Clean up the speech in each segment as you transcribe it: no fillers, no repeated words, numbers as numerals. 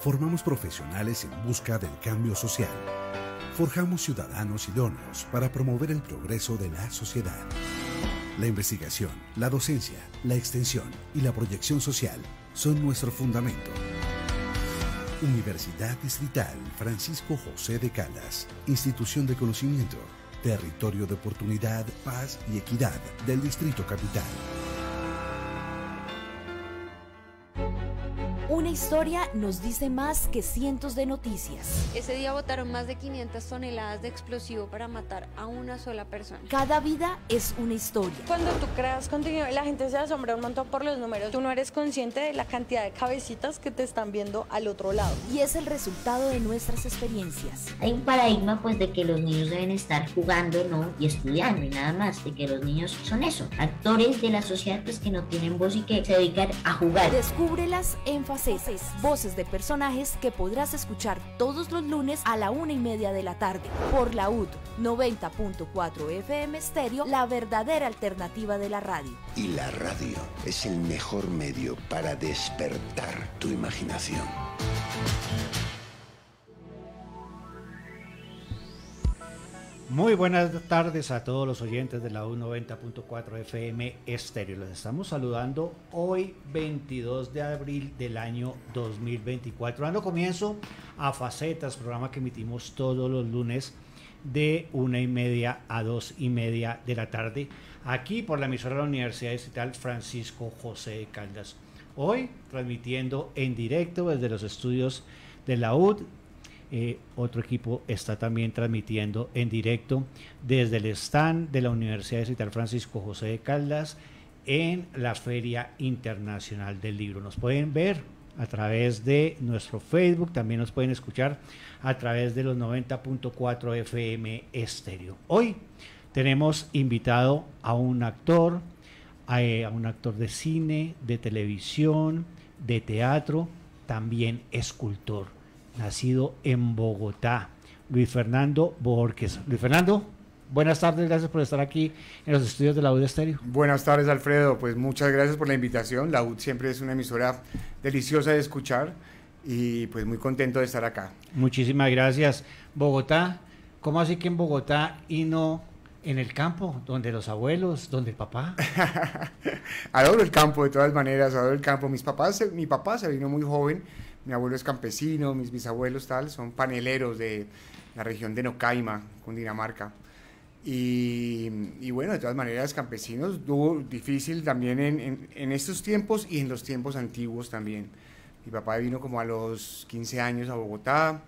Formamos profesionales en busca del cambio social. Forjamos ciudadanos idóneos para promover el progreso de la sociedad. La investigación, la docencia, la extensión y la proyección social son nuestro fundamento. Universidad Distrital Francisco José de Caldas, institución de conocimiento, territorio de oportunidad, paz y equidad del Distrito Capital. Una historia nos dice más que cientos de noticias. Ese día botaron más de 500 toneladas de explosivo para matar a una sola persona. Cada vida es una historia. Cuando tú creas contenido, la gente se asombra un montón por los números. Tú no eres consciente de la cantidad de cabecitas que te están viendo al otro lado. Y es el resultado de nuestras experiencias. Hay un paradigma pues de que los niños deben estar jugando, ¿no? Y estudiando y nada más, de que los niños son eso, actores de la sociedad pues que no tienen voz y que se dedican a jugar. Descúbrelas en Facetas, voces de personajes que podrás escuchar todos los lunes a la 1:30 de la tarde por la UD 90.4 FM Estéreo, la verdadera alternativa de la radio. Y la radio es el mejor medio para despertar tu imaginación. Muy buenas tardes a todos los oyentes de la U 90.4 FM Estéreo. Les estamos saludando hoy 22 de abril del año 2024, dando comienzo a Facetas, programa que emitimos todos los lunes de 1:30 a 2:30 de la tarde, aquí por la emisora de la Universidad Distrital Francisco José de Caldas. Hoy transmitiendo en directo desde los estudios de la UD. Otro equipo está también transmitiendo en directo desde el stand de la Universidad Distrital Francisco José de Caldas en la Feria Internacional del Libro. Nos pueden ver a través de nuestro Facebook, también nos pueden escuchar a través de los 90.4 FM Estéreo. Hoy tenemos invitado a un actor de cine, de televisión, de teatro, también escultor. Nacido en Bogotá, Luis Fernando Borges. Luis Fernando, buenas tardes, gracias por estar aquí en los estudios de la UD Estéreo. Buenas tardes, Alfredo, pues muchas gracias por la invitación. La UD siempre es una emisora deliciosa de escuchar y pues muy contento de estar acá. Muchísimas gracias. Bogotá, ¿cómo así que en Bogotá y no en el campo, donde los abuelos, donde el papá? Adoro el campo de todas maneras, adoro el campo. Mi papá se vino muy joven. Mi abuelo es campesino, mis bisabuelos son paneleros de la región de Nocaima, Cundinamarca. Y bueno, de todas maneras, campesinos, difícil también en estos tiempos y en los tiempos antiguos también. Mi papá vino como a los 15 años a Bogotá,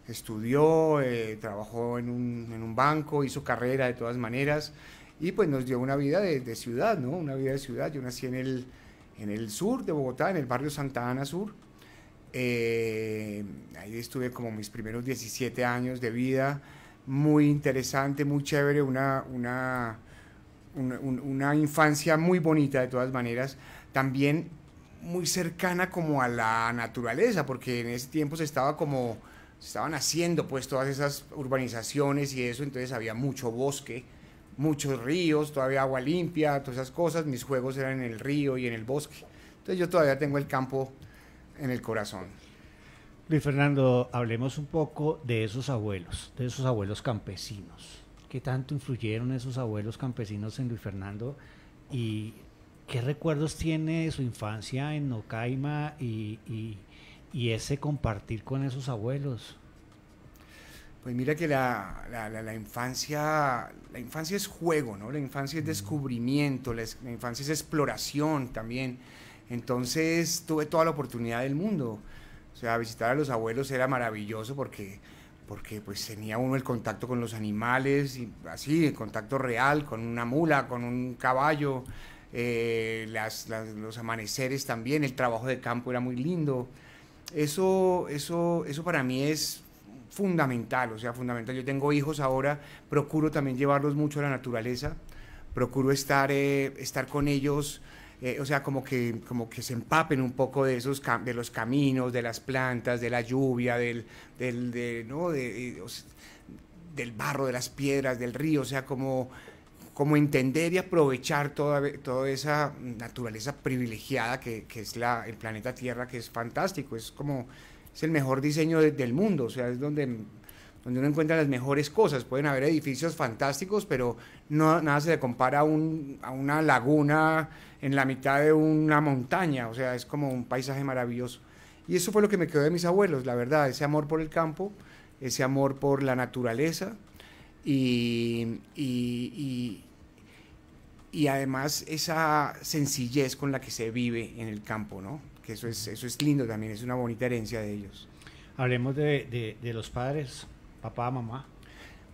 estudió, trabajó en un banco, hizo carrera de todas maneras y pues nos dio una vida de ciudad, ¿no? Una vida de ciudad. Yo nací en el sur de Bogotá, en el barrio Santa Ana Sur. Ahí estuve como mis primeros 17 años de vida, muy interesante, muy chévere, una infancia muy bonita de todas maneras, también muy cercana como a la naturaleza, porque en ese tiempo se estaban haciendo pues todas esas urbanizaciones y eso, entonces había mucho bosque, muchos ríos, todavía agua limpia, todas esas cosas. Mis juegos eran en el río y en el bosque, entonces yo todavía tengo el campo en el corazón. Luis Fernando, hablemos un poco de esos abuelos campesinos. ¿Qué tanto influyeron esos abuelos campesinos en Luis Fernando? ¿Y qué recuerdos tiene de su infancia en Nocaima y ese compartir con esos abuelos? Pues mira que la infancia es juego, ¿no? La infancia es descubrimiento, la infancia es exploración también. Entonces tuve toda la oportunidad del mundo. O sea, visitar a los abuelos era maravilloso porque pues tenía uno el contacto con los animales, y así, el contacto real, con una mula, con un caballo, los amaneceres también, el trabajo de campo era muy lindo. Eso para mí es fundamental, o sea, fundamental. Yo tengo hijos ahora, procuro también llevarlos mucho a la naturaleza, procuro estar con ellos. O sea, como que se empapen un poco de los caminos, de las plantas, de la lluvia, del barro, de las piedras, del río, o sea, como entender y aprovechar toda esa naturaleza privilegiada que es el planeta Tierra, que es fantástico, es es el mejor diseño del mundo, o sea, es donde uno encuentra las mejores cosas. Pueden haber edificios fantásticos, pero nada se le compara a una laguna en la mitad de una montaña, o sea, es como un paisaje maravilloso. Y eso fue lo que me quedó de mis abuelos, la verdad, ese amor por el campo, ese amor por la naturaleza y además esa sencillez con la que se vive en el campo, ¿no? Que eso es lindo también, es una bonita herencia de ellos. Hablemos de los padres, papá, mamá.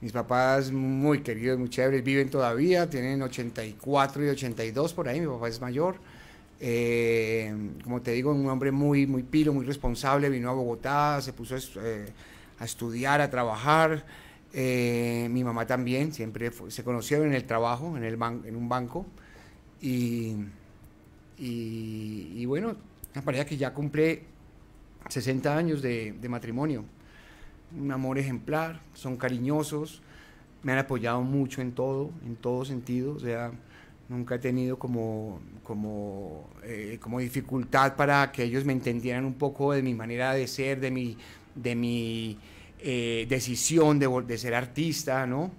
Mis papás muy queridos, muy chéveres, viven todavía, tienen 84 y 82 por ahí, mi papá es mayor. Como te digo, un hombre muy, muy pilo, muy responsable, vino a Bogotá, se puso a estudiar, a trabajar. Mi mamá también, siempre se conocieron en el trabajo, en un banco. Y bueno, una pareja que ya cumple 60 años de matrimonio. Un amor ejemplar, son cariñosos, me han apoyado mucho en todo sentido, o sea, nunca he tenido como dificultad para que ellos me entendieran un poco de mi manera de ser, de mi decisión de ser artista, ¿no?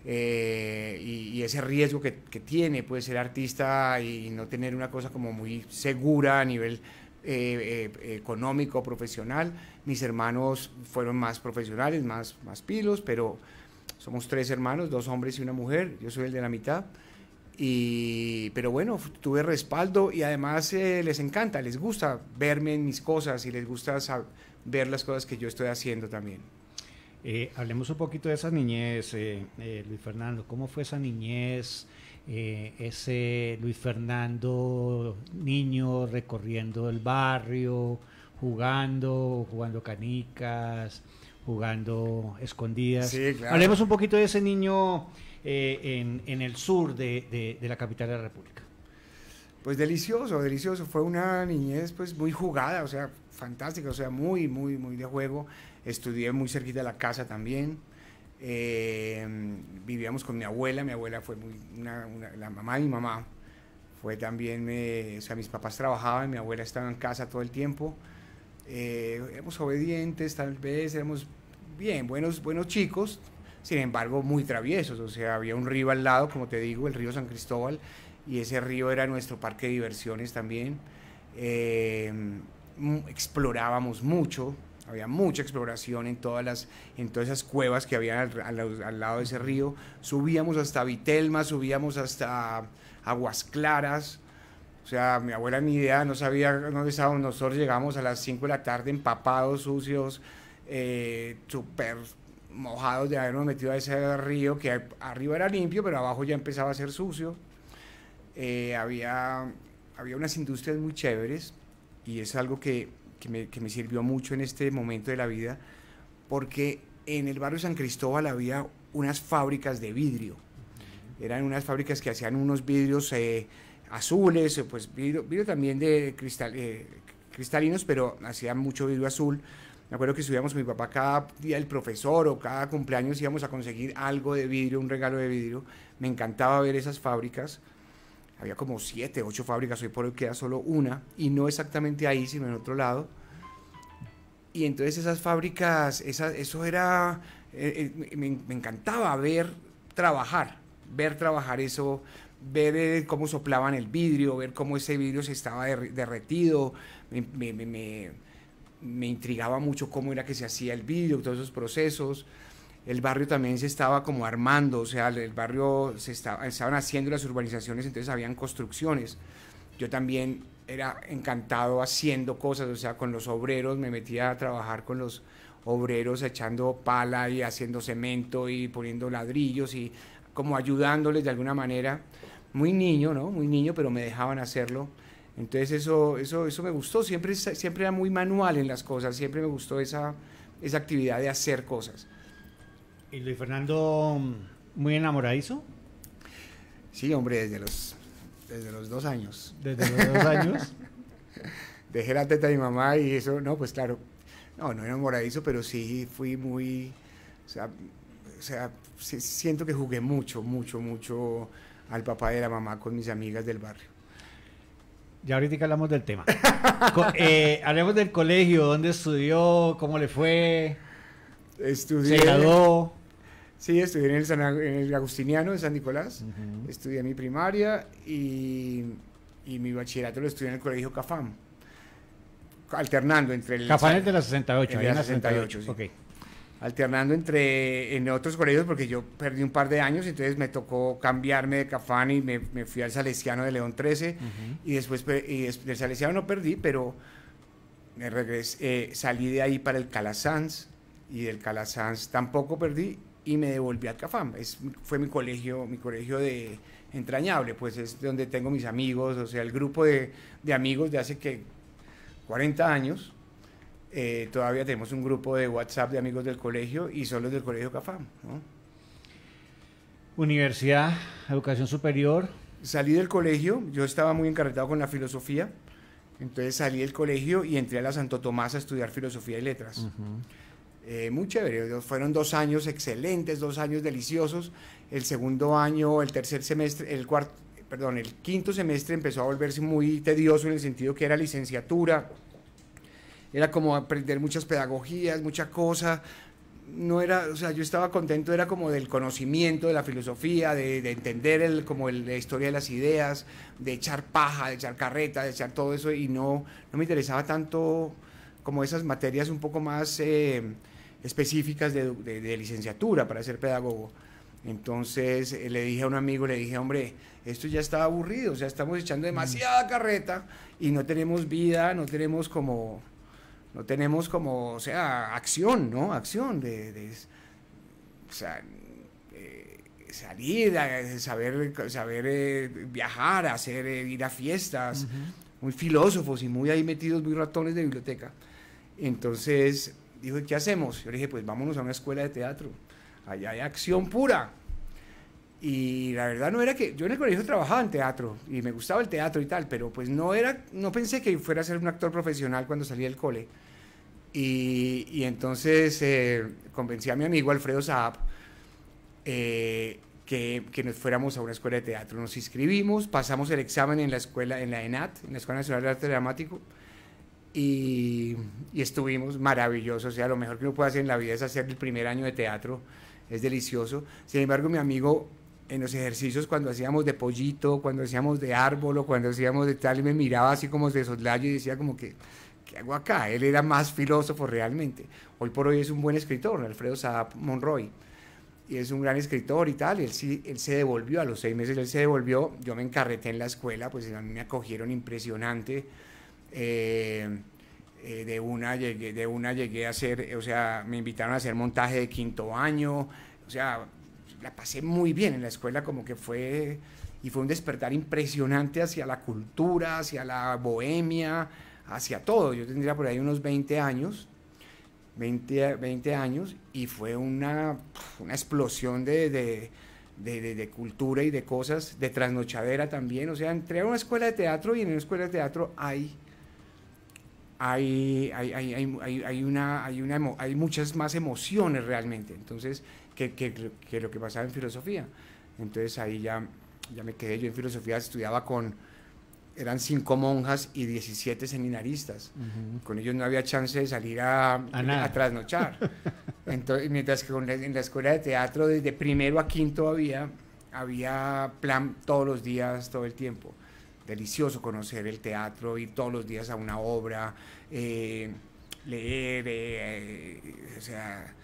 Y ese riesgo que tiene, puede ser artista y no tener una cosa como muy segura a nivel económico, profesional. Mis hermanos fueron más profesionales, más pilos, pero somos 3 hermanos, 2 hombres y una mujer, yo soy el de la mitad. Pero bueno, tuve respaldo y además les encanta, les gusta verme en mis cosas y les gusta ver las cosas que yo estoy haciendo también. Hablemos un poquito de esa niñez, Luis Fernando. ¿Cómo fue esa niñez? Ese Luis Fernando niño recorriendo el barrio, jugando canicas, jugando escondidas. Sí, claro. Hablemos un poquito de ese niño en el sur de la capital de la República. Pues delicioso, fue una niñez pues muy jugada, o sea, fantástica, o sea, muy de juego. Estudié muy cerquita de la casa también. Vivíamos con mi abuela fue la mamá de mi mamá fue también, o sea, mis papás trabajaban, mi abuela estaba en casa todo el tiempo. Éramos obedientes, tal vez, éramos bien, buenos chicos, sin embargo muy traviesos, o sea, había un río al lado, como te digo, el río San Cristóbal, y ese río era nuestro parque de diversiones también. Explorábamos mucho, había mucha exploración en todas esas cuevas que había al lado de ese río. Subíamos hasta Vitelma, subíamos hasta Aguas Claras. O sea, mi abuela ni idea, no sabía dónde estábamos. Nosotros llegamos a las 5 de la tarde empapados, sucios, súper mojados de habernos metido a ese río, que arriba era limpio, pero abajo ya empezaba a ser sucio. Había unas industrias muy chéveres y es algo que me sirvió mucho en este momento de la vida, porque en el barrio San Cristóbal había unas fábricas de vidrio. Eran unas fábricas que hacían unos vidrios azules, pues vidrio también de cristalinos, pero hacían mucho vidrio azul. Me acuerdo que estudiamos con mi papá cada día del profesor o cada cumpleaños íbamos a conseguir algo de vidrio, un regalo de vidrio. Me encantaba ver esas fábricas. Había como 7, 8 fábricas, hoy por hoy queda solo una, y no exactamente ahí, sino en otro lado. Y entonces esas fábricas, eso era, me encantaba ver trabajar eso, ver cómo soplaban el vidrio, ver cómo ese vidrio se estaba derretido, me intrigaba mucho cómo era que se hacía el vidrio, todos esos procesos. El barrio también se estaba como armando, o sea, el barrio estaban haciendo las urbanizaciones, entonces habían construcciones. Yo también era encantado haciendo cosas, o sea, con los obreros, me metía a trabajar con los obreros echando pala y haciendo cemento y poniendo ladrillos y como ayudándoles de alguna manera. Muy niño, ¿no? Muy niño, pero me dejaban hacerlo. Entonces eso me gustó, siempre era muy manual en las cosas, siempre me gustó esa actividad de hacer cosas. ¿Y Luis Fernando muy enamoradizo? Sí, hombre, desde los 2 años. ¿Desde los 2 años? Dejé la teta de mi mamá y eso, no, pues claro, no enamoradizo, pero sí fui muy, o sea, sí, siento que jugué mucho al papá y a la mamá con mis amigas del barrio. Ya ahorita hablamos del tema. Hablemos del colegio, ¿dónde estudió? ¿Cómo le fue? Estudié. ¿Se graduó? Sí, estudié en el Agustiniano de San Nicolás. Estudié mi primaria y mi bachillerato lo estudié en el colegio Cafam. Alternando entre el... Cafam es de la 68. De la 68, sí. Okay. Alternando en otros colegios porque yo perdí un par de años, entonces me tocó cambiarme de Cafam y me fui al Salesiano de León 13 y después del Salesiano no perdí, pero me regresé, salí de ahí para el Calasanz y del Calasanz tampoco perdí y me devolví al Cafam. Fue mi colegio de entrañable, pues es donde tengo mis amigos, o sea, el grupo de amigos de hace que 40 años. Todavía tenemos un grupo de WhatsApp de amigos del colegio y son los del colegio Cafam, ¿no? Universidad, educación superior. Salí del colegio, yo estaba muy encarretado con la filosofía, entonces salí del colegio y entré a la Santo Tomás a estudiar filosofía y letras. Muy chévere, fueron 2 años excelentes, 2 años deliciosos. El segundo año, el tercer semestre, el quinto semestre empezó a volverse muy tedioso en el sentido que era licenciatura. Era como aprender muchas pedagogías, mucha cosa. No era, o sea, yo estaba contento, era como del conocimiento de la filosofía, de entender la historia de las ideas, de echar paja, de echar carreta, de echar todo eso, y no me interesaba tanto como esas materias un poco más específicas de licenciatura para ser pedagogo. Entonces le dije a un amigo, hombre, esto ya está aburrido, o sea, estamos echando demasiada carreta y no tenemos vida, no tenemos como, o sea, acción, ¿no? Acción o sea, salir, saber viajar, ir a fiestas, muy filósofos y muy ahí metidos, muy ratones de biblioteca. Entonces dijo, ¿qué hacemos? Yo le dije, pues vámonos a una escuela de teatro, allá hay acción pura. Y la verdad no era que, yo en el colegio trabajaba en teatro y me gustaba el teatro y tal, pero pues no pensé que fuera a ser un actor profesional cuando salí del cole. Y entonces convencí a mi amigo Alfredo Saab que nos fuéramos a una escuela de teatro. Nos inscribimos, pasamos el examen en la escuela, en la ENAT, en la Escuela Nacional de Arte Dramático, y estuvimos maravillosos. O sea, lo mejor que uno puede hacer en la vida es hacer el primer año de teatro, es delicioso. Sin embargo, mi amigo, en los ejercicios, cuando hacíamos de pollito, cuando hacíamos de árbol o cuando hacíamos de tal, y me miraba así como de soslayo y decía como que, ¿qué hago acá? Él era más filósofo realmente. Hoy por hoy es un buen escritor, Alfredo Saab Monroy, y es un gran escritor y tal. Él se devolvió a los 6 meses, él se devolvió. Yo me encarreté en la escuela, pues a mí me acogieron impresionante. De una llegué a hacer, o sea, me invitaron a hacer montaje de 5º año, o sea, la pasé muy bien en la escuela, como que fue un despertar impresionante hacia la cultura, hacia la bohemia, hacia todo. Yo tendría por ahí unos 20 años, y fue una explosión de cultura y de cosas, de trasnochadera también. O sea, entré a una escuela de teatro y en una escuela de teatro hay muchas más emociones realmente, entonces, que lo que pasaba en filosofía. Entonces ahí ya me quedé. Yo en filosofía estudiaba eran 5 monjas y 17 seminaristas. Con ellos no había chance de salir a trasnochar. Entonces, mientras que en la escuela de teatro, desde primero a quinto había plan todos los días, todo el tiempo. Delicioso conocer el teatro, ir todos los días a una obra, leer, o sea,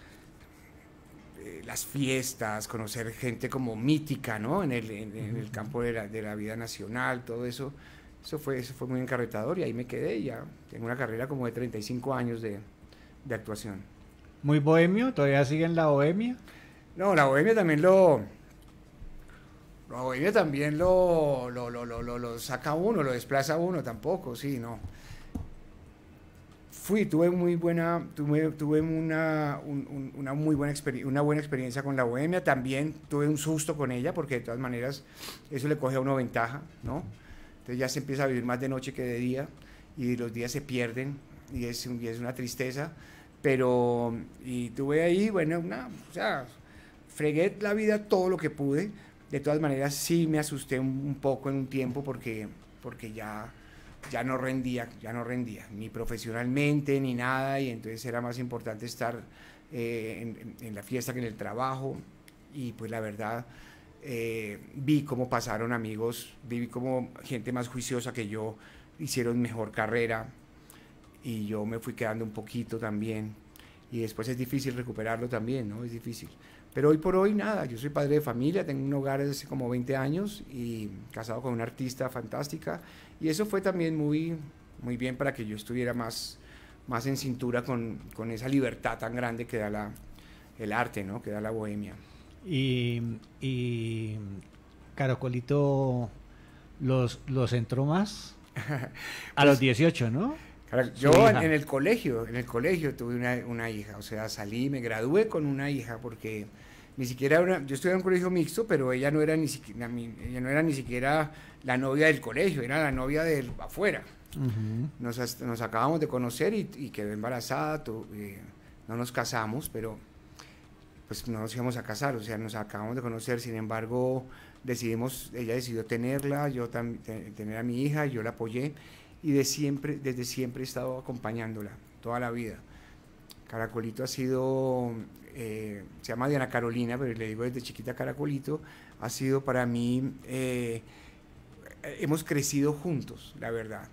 las fiestas, conocer gente como mítica, ¿no? En el campo de la vida nacional, todo eso. Eso fue muy encarretador y ahí me quedé. Y ya tengo una carrera como de 35 años de actuación. ¿Muy bohemio? ¿Todavía sigue en la bohemia? No, la bohemia también lo saca uno, lo desplaza uno, tampoco, sí, no. Tuve una buena experiencia con la bohemia. También tuve un susto con ella, porque de todas maneras eso le coge a uno ventaja, ¿no? Entonces ya se empieza a vivir más de noche que de día, y los días se pierden, y es una tristeza. Y tuve ahí, bueno, o sea, fregué la vida todo lo que pude. De todas maneras sí me asusté un poco en un tiempo, porque ya ya no rendía, ni profesionalmente, ni nada, y entonces era más importante estar en la fiesta que en el trabajo, y pues la verdad vi cómo pasaron amigos, vi cómo gente más juiciosa que yo hicieron mejor carrera, y yo me fui quedando un poquito también, y después es difícil recuperarlo también, ¿no? Es difícil. Pero hoy por hoy nada, yo soy padre de familia, tengo un hogar desde hace como 20 años y casado con una artista fantástica, y eso fue también muy bien para que yo estuviera más en cintura con esa libertad tan grande que da el arte, ¿no? Que da la bohemia. Y Caracolito los entró más a los 18, ¿no? Yo en el colegio tuve una hija, o sea, salí, me gradué con una hija, porque ni siquiera yo estudié en un colegio mixto, pero ella no era ni siquiera la novia del colegio, era la novia del afuera. Uh-huh. Nos acabamos de conocer y quedó embarazada, no nos casamos, pero pues no nos íbamos a casar, o sea, nos acabamos de conocer, sin embargo, ella decidió tenerla, yo también tener a mi hija, yo la apoyé, y desde siempre he estado acompañándola, toda la vida. Caracolito ha sido, se llama Diana Carolina, pero le digo desde chiquita Caracolito, ha sido para mí, hemos crecido juntos, la verdad.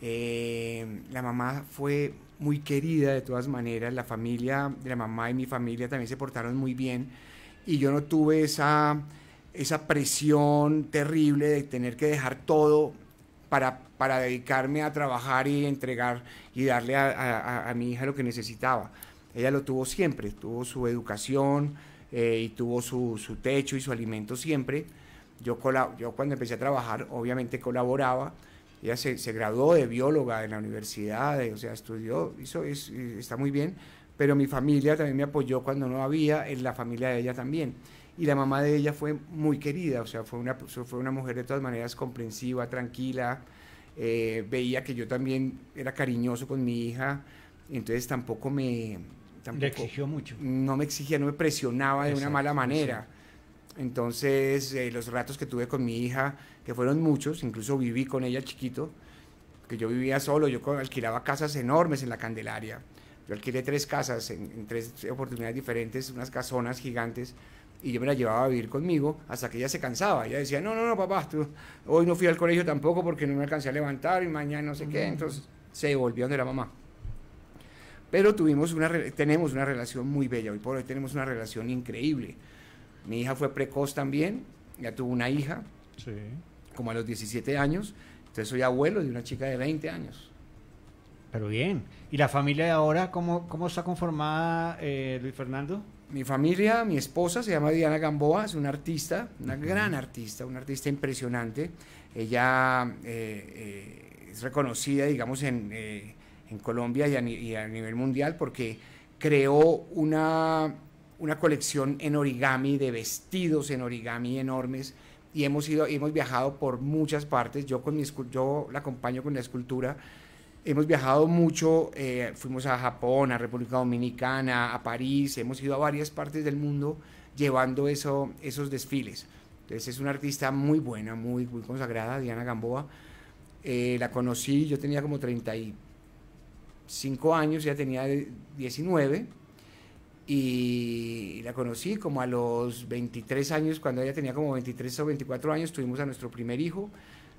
La mamá fue muy querida de todas maneras, la familia de la mamá y mi familia también se portaron muy bien, y yo no tuve esa presión terrible de tener que dejar todo para dedicarme a trabajar y entregar y darle a mi hija lo que necesitaba. Ella lo tuvo siempre, tuvo su educación y tuvo su techo y su alimento siempre. Yo cuando empecé a trabajar, obviamente colaboraba. Ella se graduó de bióloga en la universidad, o sea, estudió, está muy bien, pero mi familia también me apoyó cuando no había, en la familia de ella también. Y la mamá de ella fue muy querida, o sea, fue una mujer de todas maneras comprensiva, tranquila, veía que yo también era cariñoso con mi hija, entonces tampoco le exigió mucho. No me exigía, no me presionaba de una mala manera. Entonces, los ratos que tuve con mi hija, que fueron muchos, incluso viví con ella chiquito, que yo vivía solo, yo alquilaba casas enormes en la Candelaria. Yo alquilé 3 casas en 3 oportunidades diferentes, unas casonas gigantes, y yo me la llevaba a vivir conmigo hasta que ella se cansaba. Ella decía, no, papá, hoy no fui al colegio tampoco porque no me alcancé a levantar y mañana no sé qué. Entonces se devolvió donde la mamá. Pero tenemos una relación muy bella. Hoy por hoy tenemos una relación increíble. Mi hija fue precoz también, ya tuvo una hija, sí, como a los 17 años. Entonces soy abuelo de una chica de 20 años. Pero bien. ¿Y la familia de ahora cómo está conformada, Luis Fernando? Mi familia, mi esposa se llama Diana Gamboa, es una artista, una gran artista, una artista impresionante. Ella es reconocida, digamos, en Colombia y a nivel mundial porque creó una colección en origami, de vestidos en origami enormes, y hemos viajado por muchas partes. Yo la acompaño con la escultura. Hemos viajado mucho, fuimos a Japón, a República Dominicana, a París, hemos ido a varias partes del mundo llevando esos desfiles. Entonces es una artista muy buena, muy consagrada, Diana Gamboa. La conocí, yo tenía como 35 años, ella tenía 19, y la conocí como a los 23 años, cuando ella tenía como 23 o 24 años, tuvimos a nuestro primer hijo.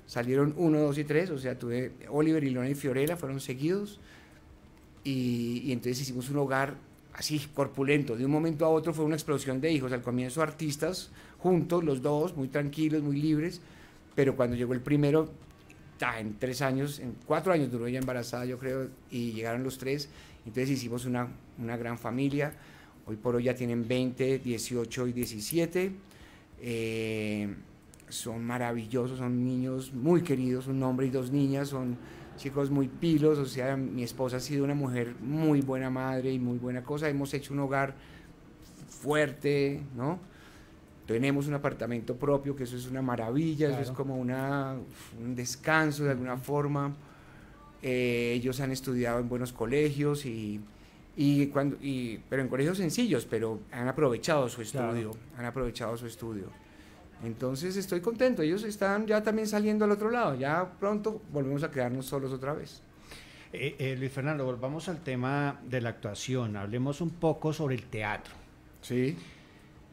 Salieron 1, 2 y 3, o sea, tuve Oliver, Ilona y Fiorella, fueron seguidos, y entonces hicimos un hogar así, corpulento. De un momento a otro fue una explosión de hijos. Al comienzo artistas, juntos, los dos, muy tranquilos, muy libres, pero cuando llegó el primero, en 4 años duró ella embarazada, yo creo, y llegaron los 3, entonces hicimos una gran familia. Hoy por hoy ya tienen 20, 18 y 17, son maravillosos, son niños muy queridos, un hombre y 2 niñas, son chicos muy pilos. O sea, mi esposa ha sido una mujer muy buena madre y muy buena cosa. Hemos hecho un hogar fuerte, ¿no? Tenemos un apartamento propio, que eso es una maravilla, claro. Eso es como un descanso de alguna forma. Ellos han estudiado en buenos colegios pero en colegios sencillos, pero han aprovechado su estudio, claro. Han aprovechado su estudio. Entonces estoy contento, ellos están ya también saliendo al otro lado, ya pronto volvemos a quedarnos solos otra vez. Luis Fernando, volvamos al tema de la actuación, hablemos un poco sobre el teatro. Sí.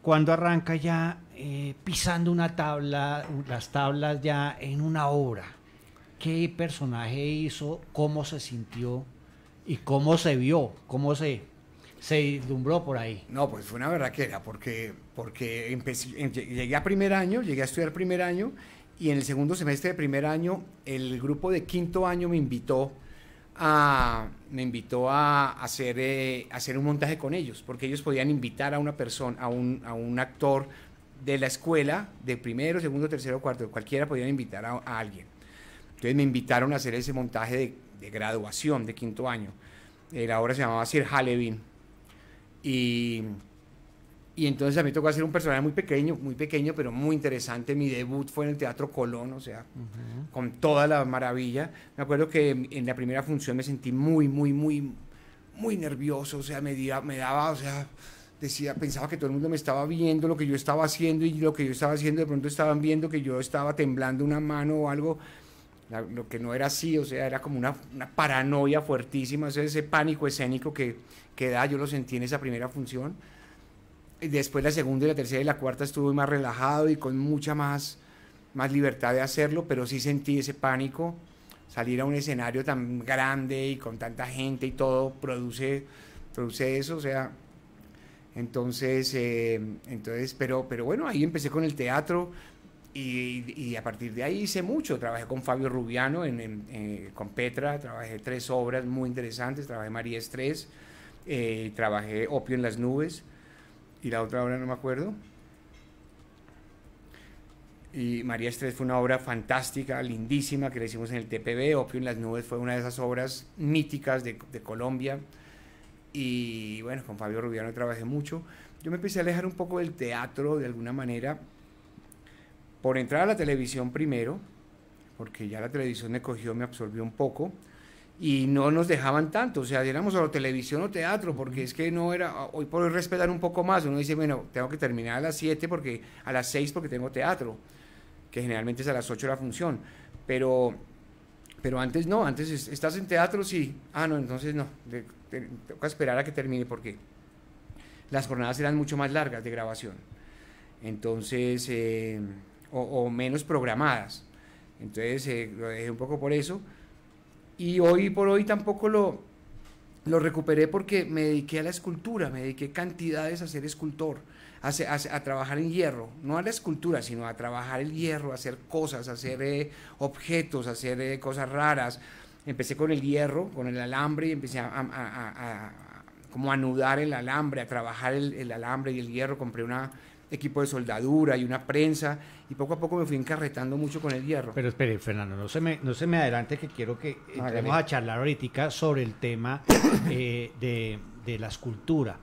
¿Cuándo arranca ya pisando una tabla, las tablas ya en una obra? ¿Qué personaje hizo? ¿Cómo se sintió? ¿Y cómo se vio? ¿Cómo se vislumbró por ahí? No, pues fue una berraquera, porque llegué a primer año, llegué a estudiar primer año, y en el segundo semestre de primer año, el grupo de quinto año me invitó a hacer un montaje con ellos, porque ellos podían invitar a una persona, a un actor de la escuela, de primero, segundo, tercero, cuarto, cualquiera podían invitar a alguien. Entonces me invitaron a hacer ese montaje de graduación de quinto año. La obra se llamaba Sir Halevin. Y entonces a mí me tocó hacer un personaje muy pequeño, pero muy interesante. Mi debut fue en el Teatro Colón, o sea, con toda la maravilla. Me acuerdo que en la primera función me sentí muy nervioso, o sea, me daba, o sea, pensaba que todo el mundo me estaba viendo lo que yo estaba haciendo, y lo que yo estaba haciendo de pronto estaban viendo que yo estaba temblando una mano o algo, lo que no era así, o sea, era como una paranoia fuertísima, o sea, ese pánico escénico que da, yo lo sentí en esa primera función. Y después la segunda y la tercera y la cuarta estuve más relajado y con mucha más libertad de hacerlo, pero sí sentí ese pánico. Salir a un escenario tan grande y con tanta gente y todo produce eso, o sea, entonces, pero bueno, ahí empecé con el teatro y a partir de ahí hice mucho. Trabajé con Fabio Rubiano, con Petra, trabajé 3 obras muy interesantes, trabajé María Estrés, trabajé Opio en las nubes, y la otra obra no me acuerdo. Y María Estrés fue una obra fantástica, lindísima, que la hicimos en el TPB. Opio en las nubes fue una de esas obras míticas de Colombia. Y bueno, con Fabio Rubiano trabajé mucho. Yo me empecé a alejar un poco del teatro de alguna manera, por entrar a la televisión primero, porque ya la televisión me cogió, me absorbió un poco, y no nos dejaban tanto, o sea, éramos solo televisión o teatro, porque es que no era, hoy por hoy respetar un poco más, uno dice, bueno, tengo que terminar a las 7, a las 6 porque tengo teatro, que generalmente es a las 8 la función, pero antes no, antes estás en teatro, sí, no, entonces no, tengo que esperar a que termine, porque las jornadas eran mucho más largas de grabación, entonces, o menos programadas, entonces lo dejé un poco por eso. Y hoy por hoy tampoco lo recuperé, porque me dediqué a la escultura, me dediqué cantidades a ser escultor, a trabajar en hierro, no a la escultura, sino a trabajar el hierro, a hacer cosas, a hacer objetos, a hacer cosas raras. Empecé con el hierro, con el alambre, y empecé como a anudar el alambre, a trabajar el alambre y el hierro. Compré un equipo de soldadura y una prensa, y poco a poco me fui encarretando mucho con el hierro. Pero espere, Fernando, no se me adelante, que quiero que entremos a charlar ahorita sobre el tema de la escultura.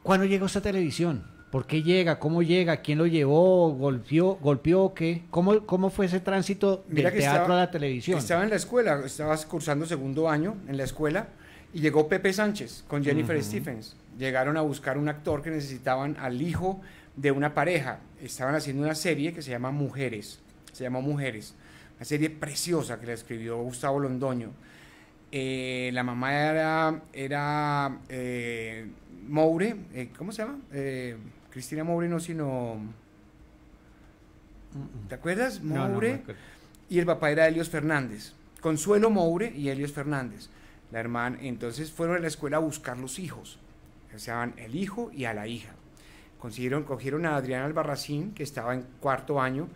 ¿Cuándo llegó esta televisión? ¿Por qué llega? ¿Cómo llega? ¿Quién lo llevó? ¿Golpeó? ¿Qué? ¿Cómo fue ese tránsito del teatro a la televisión? Estaba en la escuela, estaba cursando segundo año en la escuela, y llegó Pepe Sánchez con Jennifer Stephens. Llegaron a buscar un actor que necesitaban al hijo de una pareja. Estaban haciendo una serie que se llama Mujeres. Se llamó Mujeres. Una serie preciosa que la escribió Gustavo Londoño. La mamá era Moure. ¿Cómo se llama? Cristina Moure, no, sino... ¿Te acuerdas? Moure. No, y el papá era Helios Fernández. Consuelo Moure y Helios Fernández. La hermana. Entonces fueron a la escuela a buscar los hijos. Se llamaban el hijo y a la hija. Cogieron a Adriana Albarracín, que estaba en cuarto año,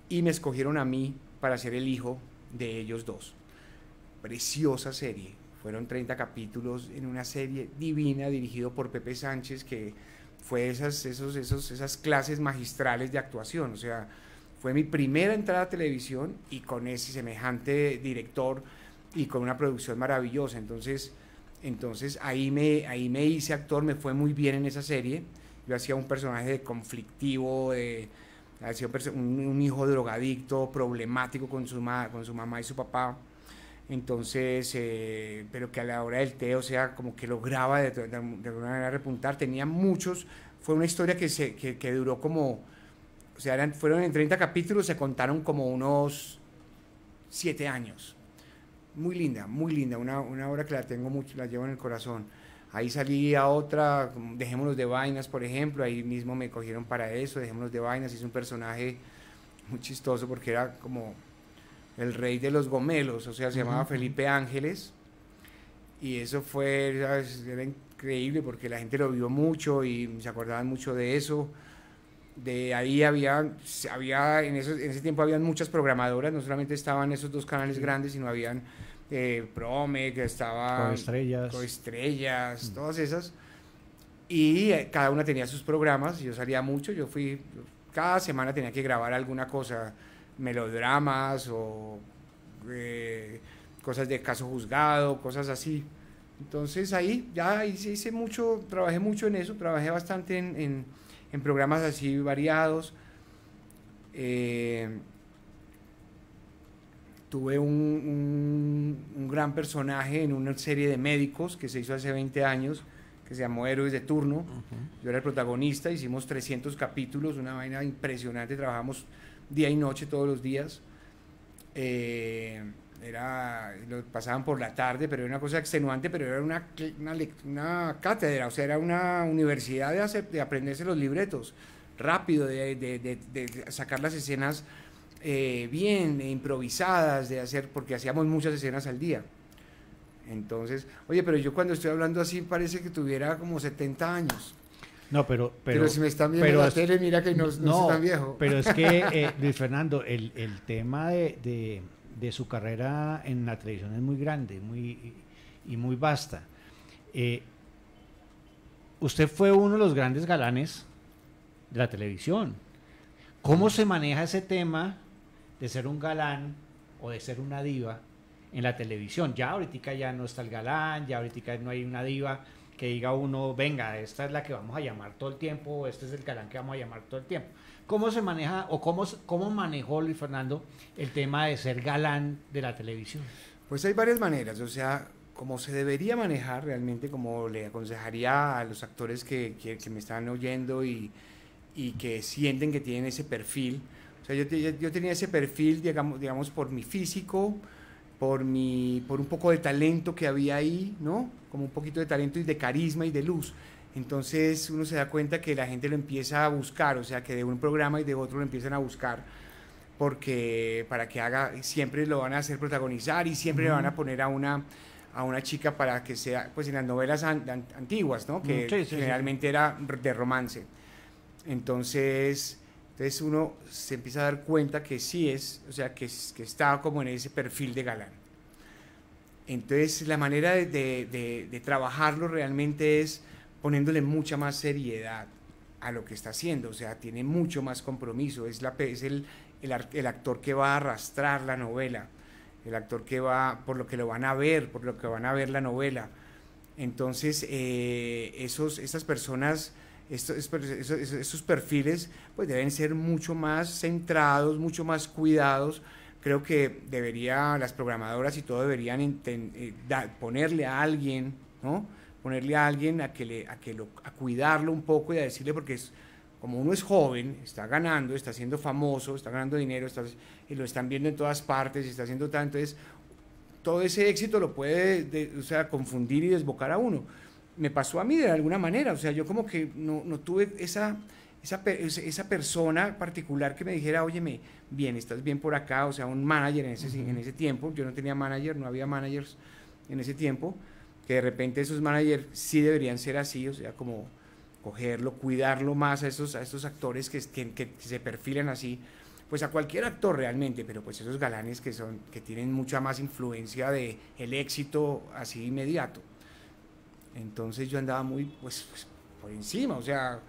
y me escogieron a mí para ser el hijo de ellos dos. Preciosa serie. Fueron 30 capítulos en una serie divina, dirigido por Pepe Sánchez, que fue esas clases magistrales de actuación. O sea, fue mi primera entrada a televisión, y con ese semejante director y con una producción maravillosa. Entonces ahí me hice actor, me fue muy bien en esa serie. Yo hacía un personaje conflictivo, hacía un hijo drogadicto, problemático con su mamá y su papá. Entonces, pero que a la hora del té, o sea, como que lograba de alguna manera repuntar. Tenía muchos, fue una historia que duró como sea, fueron en 30 capítulos, se contaron como unos 7 años. Muy linda, una obra que la tengo mucho, la llevo en el corazón. Ahí salía otra, Dejémonos de Vainas, por ejemplo, ahí mismo me cogieron para eso, Dejémonos de Vainas, hice un personaje muy chistoso porque era como el rey de los gomelos, o sea, se llamaba Felipe Ángeles, y eso fue, ¿sabes? Era increíble porque la gente lo vio mucho y se acordaban mucho de eso. De ahí había en ese tiempo habían muchas programadoras, no solamente estaban esos 2 canales grandes, sino habían Prome, que estaba Coestrellas, todas esas, y cada una tenía sus programas. Yo salía mucho, cada semana tenía que grabar alguna cosa, melodramas o cosas de caso juzgado, cosas así. Entonces ahí ya hice mucho, trabajé mucho en eso, trabajé bastante en programas así variados. Tuve un gran personaje en una serie de médicos que se hizo hace 20 años, que se llamó Héroes de Turno. Yo era el protagonista, hicimos 300 capítulos, una vaina impresionante, trabajamos día y noche todos los días. Lo pasaban por la tarde, pero era una cosa extenuante, pero era una cátedra, o sea, era una universidad de aprenderse los libretos rápido, de sacar las escenas bien improvisadas, porque hacíamos muchas escenas al día. Entonces, oye, pero yo cuando estoy hablando así parece que tuviera como 70 años. No, pero si me están viendo en la tele, mira que no soy tan viejo. Pero es que, Luis Fernando, el tema de su carrera en la televisión es muy grande y muy vasta. Usted fue uno de los grandes galanes de la televisión. ¿Cómo se maneja ese tema de ser un galán o de ser una diva en la televisión? Ya ahorita ya no está el galán, ya ahorita no hay una diva que diga uno, venga, esta es la que vamos a llamar todo el tiempo, o este es el galán que vamos a llamar todo el tiempo. ¿Cómo se maneja o cómo manejó Luis Fernando el tema de ser galán de la televisión? Pues hay varias maneras, o sea, como se debería manejar realmente, como le aconsejaría a los actores que me están oyendo y que sienten que tienen ese perfil. O sea, yo tenía ese perfil, digamos, por mi físico, por un poco de talento que había ahí, ¿no? Como un poquito de talento y de carisma y de luz. Entonces uno se da cuenta que la gente lo empieza a buscar, o sea, que de un programa y de otro lo empiezan a buscar, porque para que haga, siempre lo van a hacer protagonizar y siempre le van a poner a una chica para que sea, pues en las novelas antiguas, ¿no? Que generalmente era de romance. Entonces uno se empieza a dar cuenta que sí es, o sea, que está como en ese perfil de galán. Entonces la manera de trabajarlo realmente es poniéndole mucha más seriedad a lo que está haciendo, o sea, tiene mucho más compromiso, es el actor que va a arrastrar la novela, el actor que va, por lo que van a ver la novela. Entonces, esas personas, esos perfiles, pues deben ser mucho más centrados, mucho más cuidados. Creo que las programadoras y todo deberían ponerle a alguien, ¿no? Ponerle a alguien a cuidarlo un poco y a decirle, porque como uno es joven, está ganando, está siendo famoso, está ganando dinero, y lo están viendo en todas partes y está haciendo tanto, entonces todo ese éxito lo puede confundir y desbocar a uno. Me pasó a mí de alguna manera, o sea, yo como que no tuve esa persona particular que me dijera, óyeme, bien, estás bien por acá, o sea, un manager en ese tiempo. Yo no tenía manager, no había managers en ese tiempo, que de repente esos managers sí deberían ser así, o sea, como cogerlo, cuidarlo más a estos actores que se perfilan así, pues a cualquier actor realmente, pero pues esos galanes que tienen mucha más influencia de el éxito así inmediato. Entonces yo andaba muy pues por encima, o sea,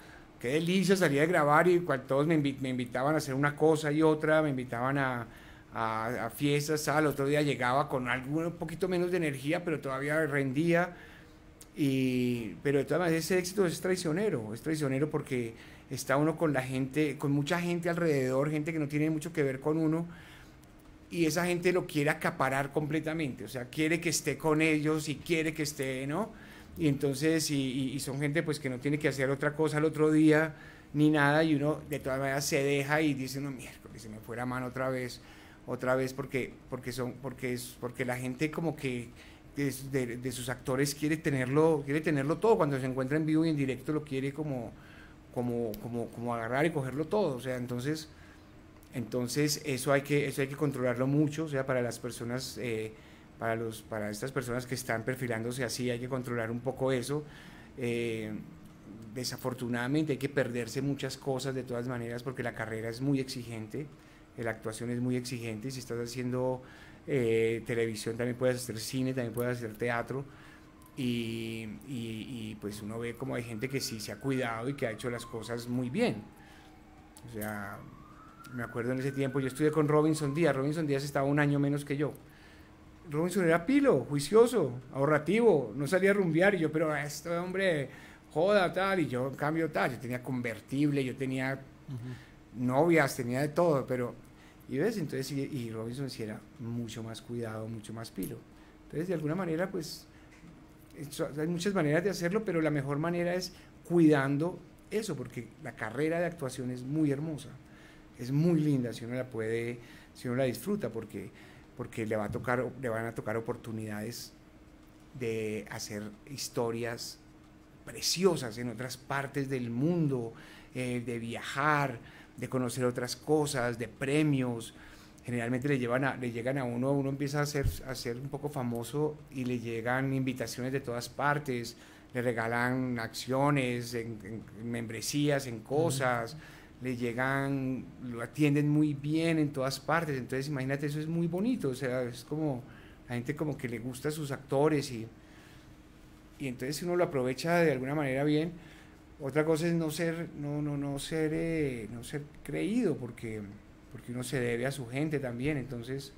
qué delicia salía de grabar y todos me invitaban a hacer una cosa y otra, me invitaban a fiestas, al otro día llegaba con un poquito menos de energía, pero todavía rendía. Pero de todas maneras ese éxito es traicionero porque está uno con mucha gente alrededor, gente que no tiene mucho que ver con uno, y esa gente lo quiere acaparar completamente, o sea, quiere que esté con ellos y quiere que esté, ¿no? Y entonces, y son gente pues que no tiene que hacer otra cosa al otro día, ni nada, y uno de todas maneras se deja y dice, no, miércoles, se me fue la mano otra vez, porque la gente como que de sus actores quiere tenerlo todo, cuando se encuentra en vivo y en directo lo quiere como agarrar y cogerlo todo, o sea, entonces eso hay que controlarlo mucho, o sea, para las personas, para estas personas que están perfilándose así, hay que controlar un poco eso. Desafortunadamente hay que perderse muchas cosas de todas maneras, porque la carrera es muy exigente, la actuación es muy exigente, y si estás haciendo televisión también puedes hacer cine, también puedes hacer teatro, y pues uno ve como hay gente que sí se ha cuidado y que ha hecho las cosas muy bien. O sea, me acuerdo en ese tiempo, yo estudié con Robinson Díaz estaba un año menos que yo. Robinson era pilo, juicioso, ahorrativo, no salía a rumbear, y yo, pero este hombre, joda, tal, y yo en cambio tal, yo tenía convertible, yo tenía novias, tenía de todo, pero, y ves, entonces, y Robinson sí era mucho más cuidado, mucho más pilo. Entonces, de alguna manera, pues, hay muchas maneras de hacerlo, pero la mejor manera es cuidando eso, porque la carrera de actuación es muy hermosa, es muy linda si uno la disfruta, porque le van a tocar oportunidades de hacer historias preciosas en otras partes del mundo, de viajar, de conocer otras cosas, de premios. Generalmente le llegan a uno empieza a ser un poco famoso y le llegan invitaciones de todas partes, le regalan acciones, en membresías, en cosas, lo atienden muy bien en todas partes. Entonces imagínate, eso es muy bonito, o sea, es como la gente como que le gusta a sus actores, y entonces si uno lo aprovecha de alguna manera bien. Otra cosa es no ser creído, porque uno se debe a su gente también. Entonces